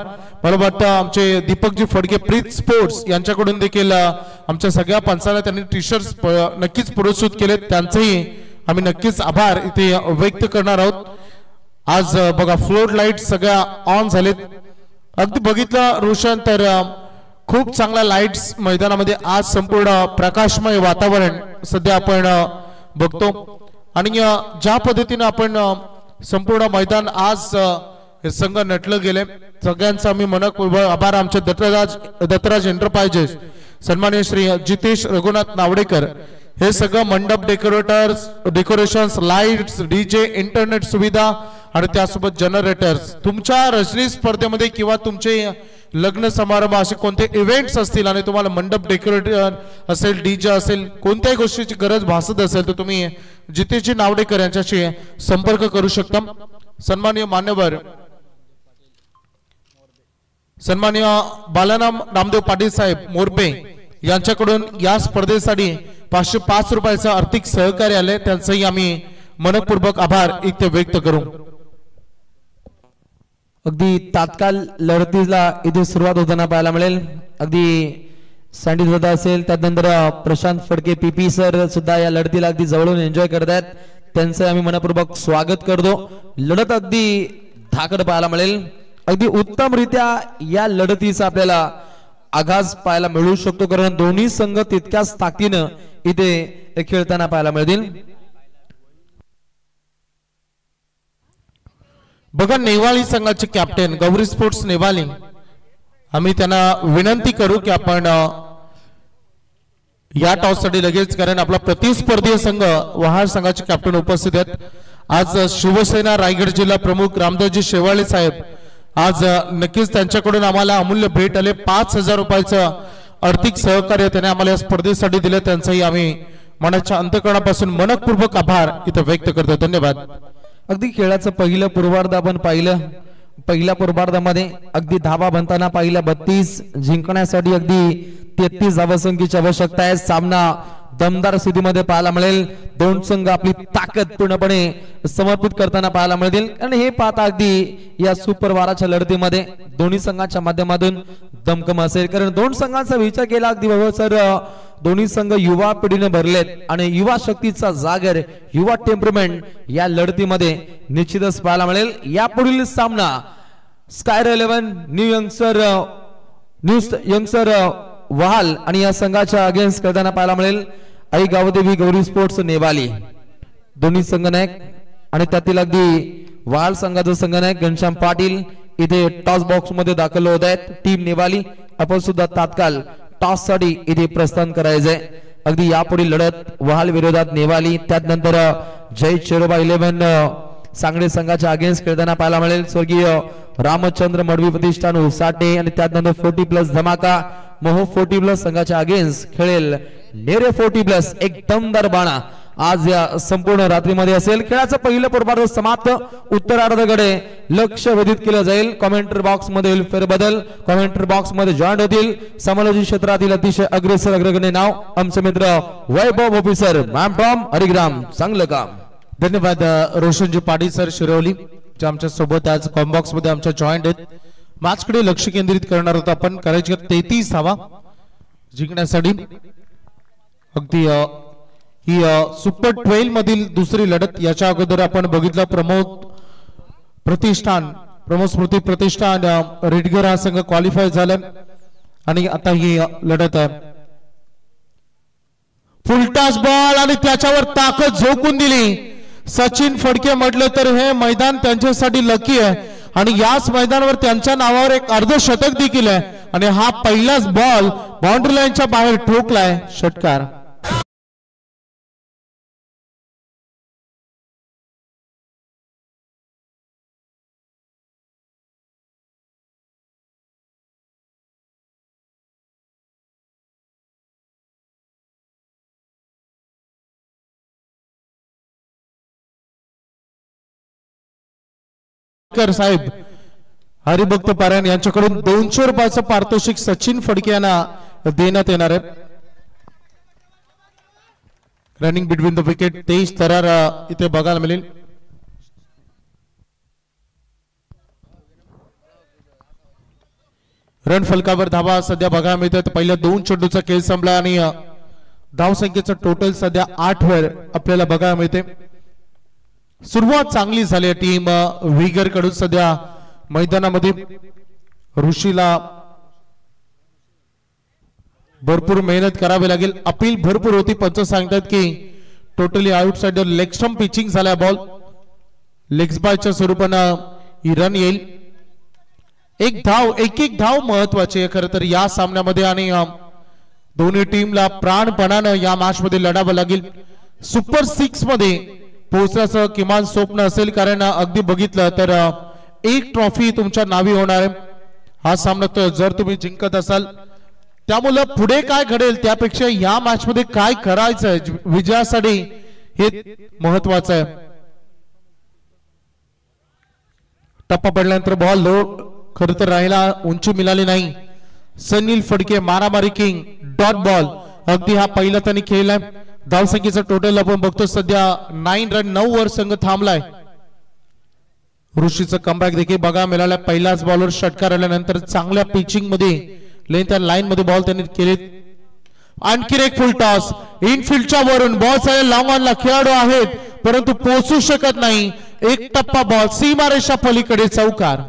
मला वाटतं आमचे दीपकजी फडके प्रीत स्पोर्ट्स यांच्याकडून देखील आमच्या सगळ्या पंचांना त्यांनी टी शर्ट नक्कीच पुरस्कृत केले. त्यांचेही आम्ही नक्कीच आभार इथे व्यक्त करणार आहोत. आज बघा फ्लोर लाईट सगळ्या ऑन झालेत. अगदी बघितलं रोशन तर खूप चांगला लाईट्स मैदानामध्ये आज संपूर्ण प्रकाशमय वातावरण सध्या आपण बघतो. आणि ज्या पद्धतीने आपण संपूर्ण मैदान आज हे संघ नटलं गेले सगळ्यांचा आम्ही मनपूर्वक आभार. आमचे दत्तराज एंटरप्राइजेस सन्माननीय श्री जितेश रघुनाथ नावडेकर हे सगळं मंडप डेकोरेशन्स लाईट्स डीजे इंटरनेट सुविधा आणि त्यासोबत जनरेटर्स तुमच्या रजनी स्पर्धेमध्ये किंवा तुमचे लग्न समारंभ असे कोणते इव्हेंट्स असतील आणि तुम्हाला मंडप डेकोरेटर असेल डीजे असेल कोणत्याही गोष्टीची गरज भासत असेल तर तुम्ही जितेशजी नावडेकर यांच्याशी संपर्क करू शकता. सन्माननीय मान्यवर सन्मान्य बालाराम नामदेव पाटील साहेब मोरपे यांच्याकडून या स्पर्धेसाठी 505 रुपयाचं आर्थिक सहकार्य आले, त्यांचंही आम्ही मनपूर्वक आभार इथे व्यक्त करू.
अगदी तात्काळ लढतीला इथे सुरुवात होताना पाहायला मिळेल. अगदी सँडी दादा असेल, त्यानंतर प्रशांत फडके पीपी सर सुद्धा या लढतीला अगदी जवळून एन्जॉय करत आहेत, त्यांचं आम्ही मनपूर्वक स्वागत करतो. लढत अगदी धाकड पाहायला मिळेल. अगदी उत्तमरित्या या लढतीचा आपल्याला आघाज पाहायला मिळू शकतो, कारण दोन्ही संघ तितक्याच ताकदीनं इथे खेळताना पाहायला मिळतील.
बघा नेवाळी संघाचे कॅप्टन गौरी स्पोर्ट्स नेवाळी, आम्ही त्यांना विनंती करू की आपण या टॉस साठी लगेच, कारण आपला प्रतिस्पर्धी संघ वहाळ संघाचे कॅप्टन उपस्थित आहेत. आज शिवसेना रायगड जिल्हा प्रमुख रामदासजी शेवाळे साहेब आज नक्कीच त्यांच्याकडून आम्हाला अमूल्य भेट आले. 5,000 रुपयाचं आर्थिक सहकार्य त्याने आम्हाला या स्पर्धेसाठी दिलं, त्यांचाही आम्ही मनाच्या अंतःकरणापासून मनपूर्वक आभार इथे व्यक्त करतो. धन्यवाद.
अगदी खेळाचं पहिलं पूर्वार्ध आपण पाहिलं. पहिल्या पूर्वार्धामध्ये अगदी धावा बनताना पाहिलं 32 जिंकण्यासाठी अगदी 33 धावसंख्येची आवश्यकता आहे. सामना दमदार स्थितीमध्ये पाहायला मिळेल. दोन संघ आपली ताकद पूर्णपणे समर्पित करताना पाहायला मिळतील, आणि हे पाहता अगदी या सुपर वाराच्या लढतीमध्ये दोन्ही संघाच्या माध्यमातून दमखम असेल, कारण दोन संघांचा विचार केला अगदी बाबा सर, दोन्ही संघ युवा पिढीने भरलेत आणि युवा शक्तीचा जागर, युवा टेम्परमेंट या लढतीमध्ये निश्चितच पाहायला मिळेल. यापुढील सामना स्कायर 11 न्यू यंगस्टर वहाल आणि या संघाच्या अगेन्स्ट खेळताना पाहायला मिळेल आई गावदेवी गौरी स्पोर्ट्स नेवाली. दोन्ही संघनायक आणि त्यातील अगदी वहाल संघाचा संघनायक घनश्याम पाटील इथे टॉस बॉक्स मध्ये दाखल होत आहेत. टीम नेवाली आपण सुद्धा तात्काळ टॉस साठी इथे प्रस्थान करायचंय. अगदी यापुढील लढत वहाल विरोधात नेवाली, त्यानंतर जय चेरोबा 11 सांगडे संघाच्या अगेन्स्ट खेळताना पाहायला मिळेल स्वर्गीय रामचंद्र मडवी प्रतिष्ठान उसाटे, आणि त्यानंतर 40+ धमाका मोह 40+ संघाच्या अगेन्स्ट खेळेल नेरे 40+. एक दमदार बाणा आज या संपूर्ण रात्रीमध्ये असेल. खेळाचं पहिलं पूर्वार्ध समाप्त. उत्तरार्धाकडे लक्ष वेधित केलं जाईल. कमेंट्री बॉक्स मध्ये होईल फेरबदल. कमेंट्री बॉक्स मध्ये जॉईंट होतील समालोचन क्षेत्रातील अतिशय अग्रेसर अग्रगण्य नाव आमचे मित्र वैभव ऑफिसर मॅम टॉम हरिग्राम. चांगलं काम.
धन्यवाद रोशनजी पाटील सर शिरोली, जे आमच्या सोबत आज कॉम्बॉक्स मध्ये आमच्या जॉईंट आहेत. मॅच कडे लक्ष केंद्रित करणार होतो आपण. करायची 33 धावा जिंकण्यासाठी. अगदी ही सुपर 12 मधील दुसरी लढत. याच्या अगोदर आपण बघितलं प्रमोद स्मृती प्रतिष्ठान रेडगर हा संघ क्वालिफाय झाला, आणि आता ही लढत आहे. फुलटास बॉल आणि त्याच्यावर ताकद झोकून दिली. सचिन फडके म्हटलं तर हे मैदान त्यांच्यासाठी लकी आहे, आणि याच मैदानावर त्यांच्या नावावर एक अर्धशतक देखील आहे, आणि हा पहिलाच बॉल बाउंड्री लाईनच्या बाहेर ठोकलाय. षटकार. साहेब हरिभक्त पारायण यांच्याकडून 200 रुपयाचं पारितोषिक सचिन फडके यांना देण्यात येणार आहे. रनिंग बिटवीन द विकेट तेज तरार इथे बघायला मिळेल. रन फलकावर धावा सध्या बघायला मिळतात. पहिल्या 2 चेंडूचा खेळ संपला आणि धावसंख्येचं टोटल सध्या 8 वर आपल्याला बघायला मिळते. सुरुवात चांगली झाली टीम विगर कडून. सध्या मैदानामध्ये ऋषीला भरपूर मेहनत करावी लागेल. अपील भरपूर होती. पंच सांगतात की totally outsider leg stump pitching झाला. बॉल लेग्स बायच्या स्वरूपानं ही रन येईल. एक धाव महत्वाची आहे खरं तर या सामन्यामध्ये, आणि दोन्ही टीमला प्राणपणानं या मॅच मध्ये लढावं लागेल. सुपर 6 मध्ये पोहोचण्याचं किमान स्वप्न असेल, कारण अगदी बघितलं तर एक ट्रॉफी तुमच्या नावी होणार आहे हा सामना. तर जर तुम्ही जिंकत असाल, त्यामुळे पुढे काय घडेल त्यापेक्षा या मॅच मध्ये काय करायचंय विजयासाठी हे महत्वाचं आहे. टप्पा पडल्यानंतर बॉल खर तर राहिला उंची मिळाली नाही. सनील फडके मारामारी किंग डॉट बॉल अगदी हा पहिला त्यांनी खेळलाय. धावसंख्येचं टोटल आपण बघतो सध्या 9 रन 9 वर संघ थांबलाय. ऋषीचं कमबॅक देखील बघा मिळाला. पहिलाच बॉलवर षटकार आल्यानंतर चांगल्या पिचिंग मध्ये लेंथ अँड लाईन मध्ये बॉल त्यांनी केले. आणखी एक फुल टॉस इनफिल्डच्या वरून बॉल सारे लॉंग ऑनला खेळाडू आहेत परंतु पोहोचू शकत नाही. एक टप्पा बॉल सीमारेषा पलीकडे चौकार.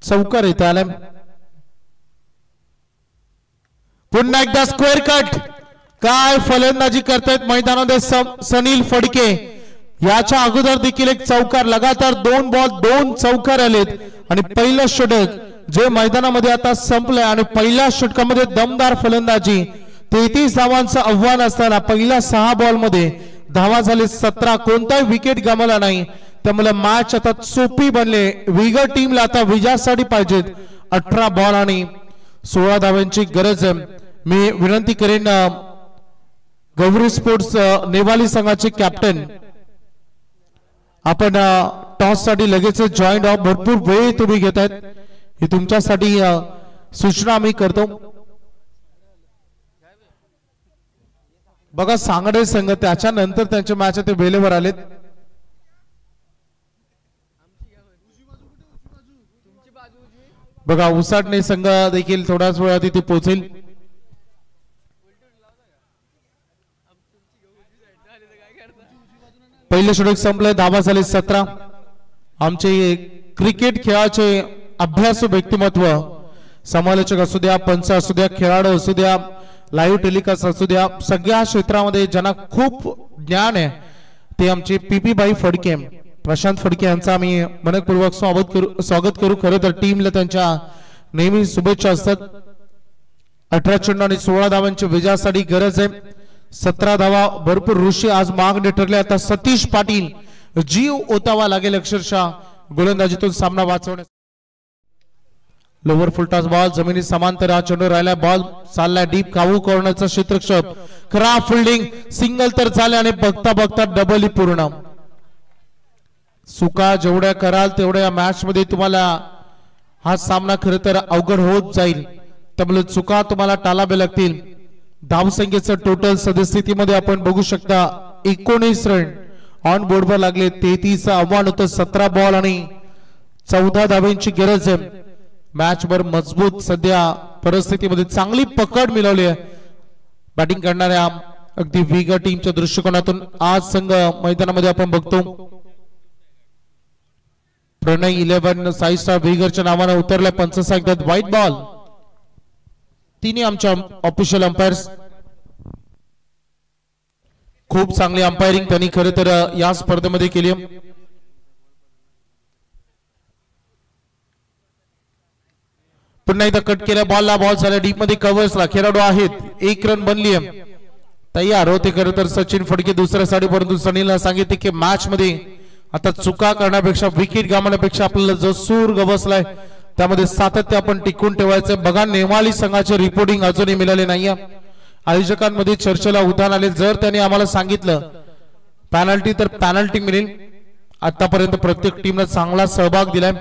चौकार येत आलाय. पुन्हा एकदा स्क्वेअर कट. काय फलंदाजी करतायत मैदानामध्ये सनील फडके. याच्या अगोदर देखील एक चौकार लगातार 2 बॉल 2 चौकार आलेत आणि पहिलं षटक जे मैदानामध्ये आता संपलंय आणि पहिल्या षटकामध्ये दमदार फलंदाजी 33 धावांचं आव्हान असताना पहिल्या 6 बॉल मध्ये धावा झाले 17. कोणताही विकेट गमावला नाही. त्यामुळे मॅच आता सोपी बनले. विगर टीमला आता विजयासाठी पाहिजेत 18 बॉल आणि 16 धावांची गरज आहे. मी विनंती करेन गौरी स्पोर्ट्स नेवाली संघाचे कॅप्टन आपण टॉस साठी लगेच जॉईन आहोत. भरपूर वेळ तुम्ही घेतायत ही तुमच्यासाठी सूचना आम्ही करतो. बघा सांगडे संघ त्याच्यानंतर त्यांच्या मॅच ते वेळेवर आलेत. बघा उसाटणे संघ देखील थोड्याच वेळात तिथे पोहोचेल. पहिले षटक संपले. धावा झाले 17. आमचे क्रिकेट खेळाचे अभ्यासू व्यक्तिमत्व समालोचक असू द्या पंच असू द्या खेळाडू असू द्या लाईव्ह टेलिकास्ट असू द्या सगळ्या क्षेत्रामध्ये ज्यांना खूप ज्ञान आहे ते आमचे पीपी बाई फडके प्रशांत फडके यांचा आम्ही मनपूर्वक स्वागत करू. खरं तर टीमला त्यांच्या नेहमी शुभेच्छा असतात. 18 चेंडू आणि 16 धावांची विजयासाठी गरज आहे. 17 धावा भरपूर ऋषी आज मागणे ठरले. आता सतीश पाटील जीव ओतावा लागेल अक्षरशः गोलंदाजीतून सामना वाचवण्यास. लोवर फुलटॉस बॉल जमिनी समांतर हा चेंडू राहिला. बॉल चाललाय डीप कावू कॉर्नरचा क्षेत्ररक्षक खराब फिल्डिंग सिंगल तर झाले आणि बघता बघता डबल पूर्ण. चुका जेवढ्या कराल तेवढ्या मॅच मध्ये तुम्हाला हा सामना खरं तर अवघड होत जाईल. त्यामुळे चुका तुम्हाला टाळावे लागतील. धावसंख्येचं टोटल सद्यस्थितीमध्ये आपण बघू शकता 19 रन ऑन बोर्डवर लागले. 33 आव्हान होतं. 17 बॉल आणि 14 धावांची गरज आहे. मॅच वर मजबूत सध्या परिस्थितीमध्ये चांगली पकड मिळवली आहे बॅटिंग करणाऱ्या अगदी विगर टीमच्या दृष्टिकोनातून. आज संघ मैदानामध्ये आपण बघतो प्रणय 11 साई स्टार विगरच्या नावाने उतरलाय. पंच सांगतात व्हाईट बॉल. तिन्ही आमच्या ऑफिशियल अंपायर्स खूप चांगली अंपायरिंग त्यांनी खरं तर या स्पर्धेमध्ये केली. पुन्हा एकदा कट केल्या बॉलला. बॉल झाला डीप मध्ये कव्हर्सला. खेळाडू आहेत. 1 रन बनली तयार होते खरं तर सचिन फडके दुसऱ्या साडी. परंतु सनीलला सांगितले की मॅच मध्ये आता चुका करण्यापेक्षा विकेट गमावण्यापेक्षा आपल्याला जो सूर गवसलाय त्यामध्ये सातत्य आपण टिकून ठेवायचं. बघा नेवाली संघाचे रिपोर्टिंग अजूनही मिळाले नाहीये. आयोजकांमध्ये चर्चेला उधाण आले. जर त्यांनी आम्हाला सांगितलं पॅनल्टी तर पॅनल्टी मिळेल. आतापर्यंत प्रत्येक टीमने चांगला सहभाग दिलाय.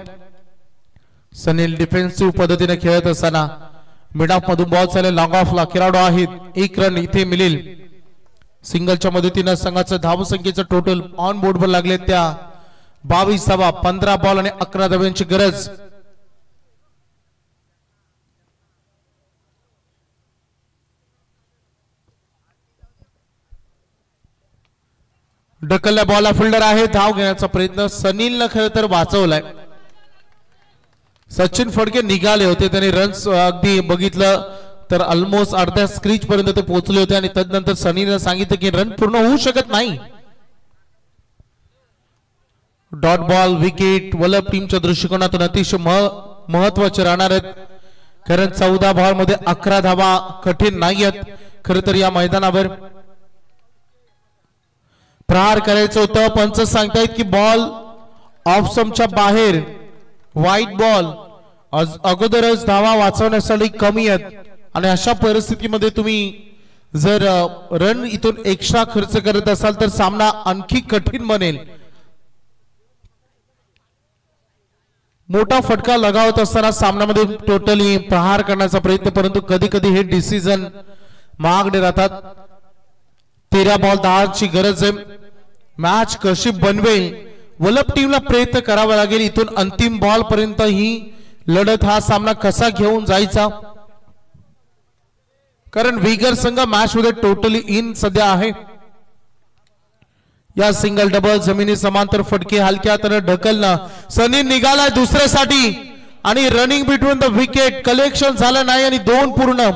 सनील डिफेन्सिव्ह पद्धतीने खेळत असताना मिड ऑफ मधून बॉल चालले लॉंग ऑफला. खेळाडू आहेत. 1 रन इथे मिळेल. सिंगलच्या मदतीने संघाचं धावसंख्येचं टोटल ऑन बोर्डवर लागले त्या 22 धावा. 15 बॉल आणि 11 धावांची गरज. ढकलल्या बॉलला फिल्डर आहे. धाव घेण्याचा प्रयत्न सनीलनं खरं तर वाचवलाय. सचिन फडके निघाले होते. त्यांनी रन्स अगदी बघितलं तर ऑलमोस्ट अर्ध्या स्क्रीच पर्यंत ते पोहोचले होते आणि तदनंतर सनीने सांगितलं की रन पूर्ण होऊ शकत नाही. डॉट बॉल विकेट वलप टीमच्या दृष्टिकोनातून अतिशय महत्वाचे राहणार आहेत. कारण 14 बॉल मध्ये 11 धावा कठीण नाही आहेत खरं तर या मैदानावर. प्रहार करायचं होतं. पंच सांगतायत की बॉल ऑफ स्टंपच्या बाहेर, वाईट बॉल. अगोदरच धावा वाचवण्यासाठी कमी आहेत आणि अशा परिस्थितीमध्ये तुम्ही जर रन इथून एक्स्ट्रा खर्च करत असाल तर सामना आणखी कठीण बनेल. मोठा फटका लगावत असताना सामन्यामध्ये टोटली प्रहार करण्याचा प्रयत्न, परंतु कधी कधी हे डिसिजन महागडे राहतात. 13 बॉल 10 ची गरज आहे. मॅच कशी बनवेल वलप टीमला प्रयत्न करावा लागेल. इथून अंतिम बॉल पर्यंत ही लढत, हा सामना कसा घेऊन जायचा, कारण विगर संघ मॅच मध्ये टोटली इन सध्या आहे. या सिंगल डबल जमिनी समांतर फटके हलक्या हाताने ढकलणं. सनी निघाला दुसऱ्यासाठी आणि running between the wicket collection झालं नाही आणि 2 पूर्ण.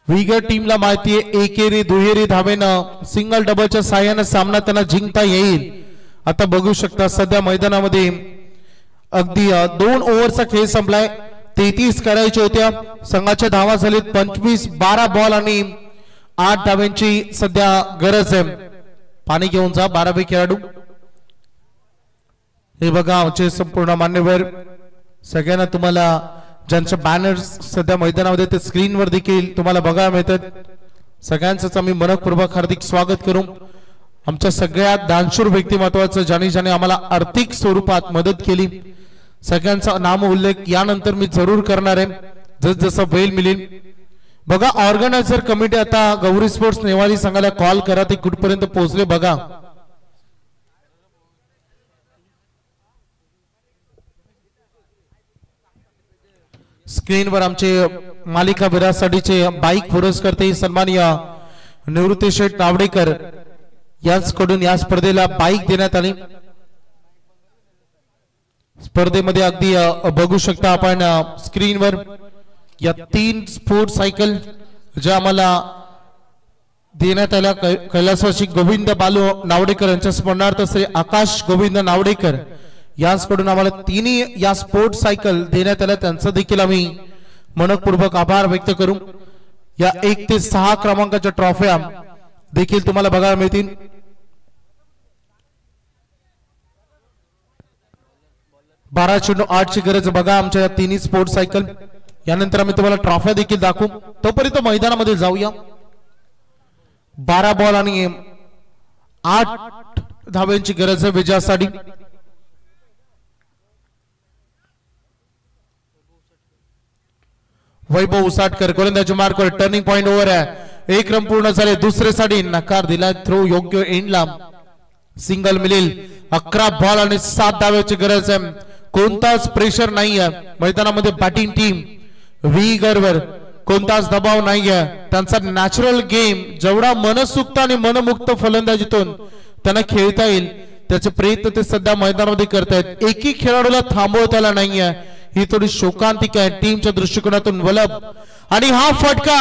विगर टीमला माहिती आहे एकेरी दुहेरी धावेनं सिंगल डबलच्या साह्याने सामना त्यांना जिंकता येईल. आता बघू शकता सध्या मैदानामध्ये अगदी 2 ओव्हरचा खेळ संपलाय. 33 करायच्या होत्या. संघाच्या धावा झालीत 25. 12 बॉल आणि 8 धाव्यांची सध्या गरज आहे. पाणी घेऊन जा 12वे खेळाडू. हे बघा आमचे संपूर्ण मान्यवर सगळ्यांना, तुम्हाला ज्यांच्या बॅनर्स सध्या मैदानामध्ये ते स्क्रीनवर देखील तुम्हाला बघायला मिळतात. सगळ्यांचंच आम्ही मनपूर्वक हार्दिक स्वागत करू. आमच्या सगळ्यात दानशूर व्यक्तिमत्वाचं ज्याने आम्हाला आर्थिक स्वरूपात मदत केली, सगळ्यांचा नाम उल्लेख यानंतर मी जरूर करणार आहे जसजसा वेळ मिळेल. बघा ऑर्गनायझर कमिटी आता गौरी स्पोर्ट्स नेवाली संघाला कॉल करा, ते कुठपर्यंत पोहोचले बघा. स्क्रीनवर आमचे मालिका विरासाठीचे बाईक पुरस्कर्ते सन्माननीय निवृत्ती शेठ नावडेकर यांच्याकडून या स्पर्धेला बाईक देण्यात आली. स्पर्धेमध्ये अगदी बघू शकता आपण स्क्रीनवर या 3 स्पोर्ट सायकल ज्या आम्हाला देण्यात आल्या. कैलासवासी गोविंद बालू नावडेकर यांच्या स्मरणार्थ श्री आकाश गोविंद नावडेकर यांच्याकडून आम्हाला 3 या स्पोर्ट सायकल देण्यात आल्या. त्यांचा देखील आम्ही मनपूर्वक आभार व्यक्त करू. या 1 ते 6 क्रमांकाच्या ट्रॉफ्या देखील तुम्हाला बघायला मिळतील. चेंडू 8 ची गरज बघा आमच्या या 3 स्पोर्ट सायकल. यानंतर आम्ही तुम्हाला ट्रॉफ्या देखील दाखवू. तोपर्यंत मैदानामध्ये जाऊया. 12 बॉल आणि 8 धाव्यांची गरज आहे विजयासाठी. वैभव उसाटकर गोलंदाजी मार्कवर टर्निंग पॉइंट ओव्हर आहे. 1 रन पूर्ण झाले. दुसऱ्यासाठी नकार दिला. थ्रो योग्य एंडला सिंगल मिळेल. 11 बॉल आणि 7 धाव्याची गरज आहे. कोणताच प्रेशर नाही आहे मैदानामध्ये. बॅटिंग टीम विगरवर कोणताच दबाव नाही आहे. त्यांचा नॅचरल गेम जेवढा मनसुक्त आणि मनमुक्त फलंदाजीतून त्यांना खेळता येईल त्याचे प्रयत्न ते सध्या मैदानामध्ये करतायत. एकही खेळाडूला थांबवता आला नाहीये. ही थोडी शोकांतिका आहे टीमच्या दृष्टिकोनातून. वलप आणि हा फटका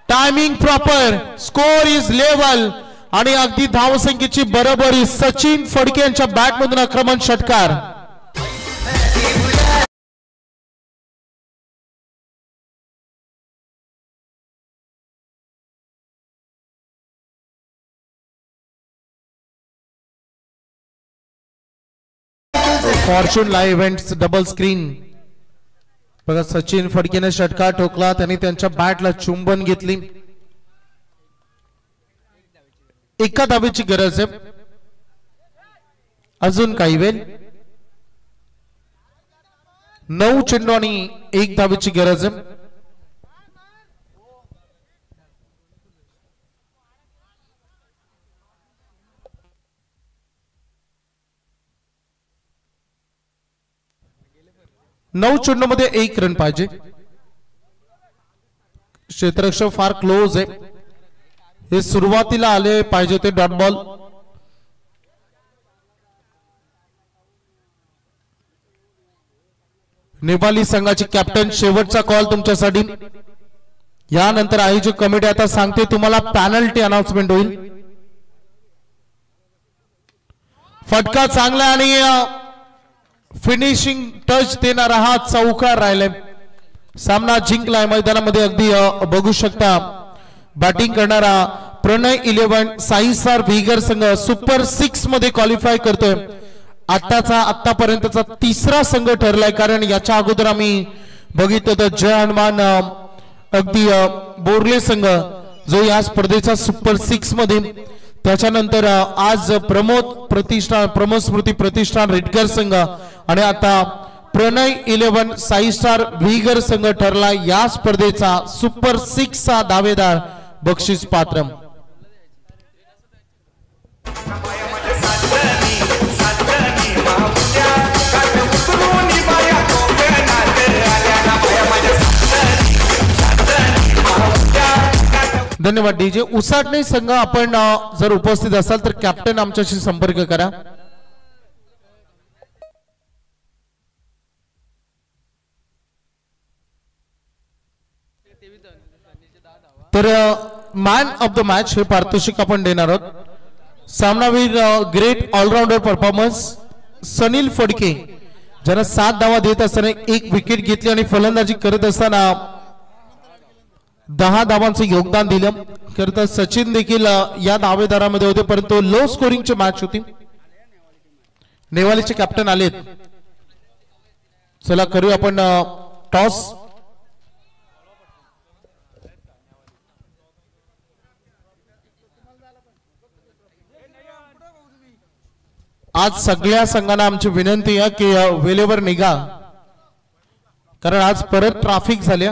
timing proper. Score is level आणि अगदी धावसंख्येची बरोबरी. सचिन फडके यांच्या बॅटमधून आक्रमण षटकार. Fortune live events double screen बघा. सचिन फडकेने षटकार ठोकला. त्यांनी त्यांच्या बॅटला चुंबन घेतली. 1 धावेची गरज आहे. अजून काही वेळ. 9 चेंडू आणि 1 धावेची गरज आहे. नऊ चेंडू मध्ये 1 रन पाहिजे. क्षेत्ररक्षक फार क्लोज आहे. हे सुरुवातीला आले पाहिजे होते डॉट बॉल. नेपाली संघाची कॅप्टन शेवटचा कॉल तुमच्यासाठी. यानंतर आयोजक कमिटी आता सांगते तुम्हाला पॅनल्टी अनाउन्समेंट होईल. फटका चांगला आणि फिनिशिंग टच देणारा हा चौकार राहिलाय. सामना जिंकलाय मैदानामध्ये. अगदी बघू शकता बॅटिंग करणारा प्रणय 11 साई स्टार व्हीगर संघ सुपर 6 मध्ये क्वालिफाय करतोय. आतापर्यंतचा तिसरा संघ ठरलाय, कारण याच्या अगोदर आम्ही बघितलं तर जय हनुमान अगदी बोर्ले संघ जो या स्पर्धेचा सुपर 6 मध्ये, त्याच्यानंतर आज प्रमोद स्मृती प्रतिष्ठान रेडकर संघ आणि आता प्रणय 11 साई स्टार व्हीगर संघ ठरला या स्पर्धेचा सुपर 6 चा दावेदार बक्षीस पात्र. धन्यवाद डीजे. उसाटणे संघ आपण जर उपस्थित असाल तर कॅप्टन आमच्याशी संपर्क करा. तर मॅन ऑफ द मॅच हे पारितोषिक आपण देणार आहोत. सामनावीर great allrounder performance Sunil Phadke ज्यांना 7 धावा देत असताना 1 विकेट घेतली आणि फलंदाजी करत असताना 10 धावांचं योगदान दिलं. खरं तर सचिन देखील या दावेदारामध्ये होते, परंतु लो स्कोरिंगची मॅच होती. नेवालीचे कॅप्टन आलेत. चला करूया आपण टॉस. आज सगळ्या संघांना आमची विनंती आहे की वेळेवर निघा, कारण आज परत ट्रॅफिक झाली.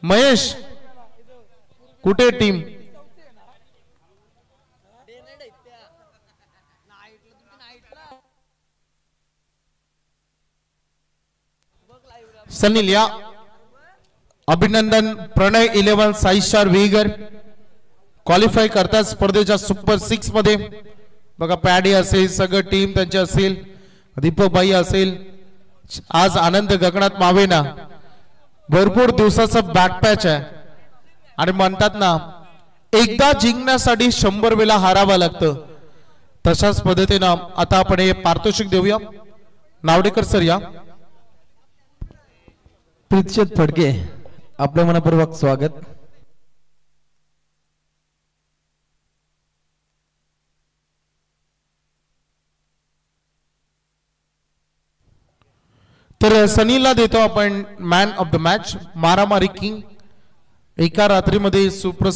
महेश कुठे टीम? सनील या अभिनंदन. प्रणय 11 साई स्टार व्हीगर क्वालिफाय करतात स्पर्धेच्या सुपर 6 मध्ये. बघा पॅडी असेल, सगळं टीम त्यांचे असेल, दीपक भाई असेल. आज आनंद गगनात मावेना भरपूर दिवसाचा बॅकपॅच आहे आणि म्हणतात ना एकदा जिंकण्यासाठी 100 वेळा हारावं लागतं. तशाच पद्धतीनं आता आपण हे पारितोषिक देऊया. नावडेकर सर या.
प्रीतशेत फडके आपलं मनपूर्वक स्वागत.
तर सनीलला देतो आपण मॅन ऑफ द मॅच. मारामारी किंग एका रात्रीमध्ये सुप्रसिद्ध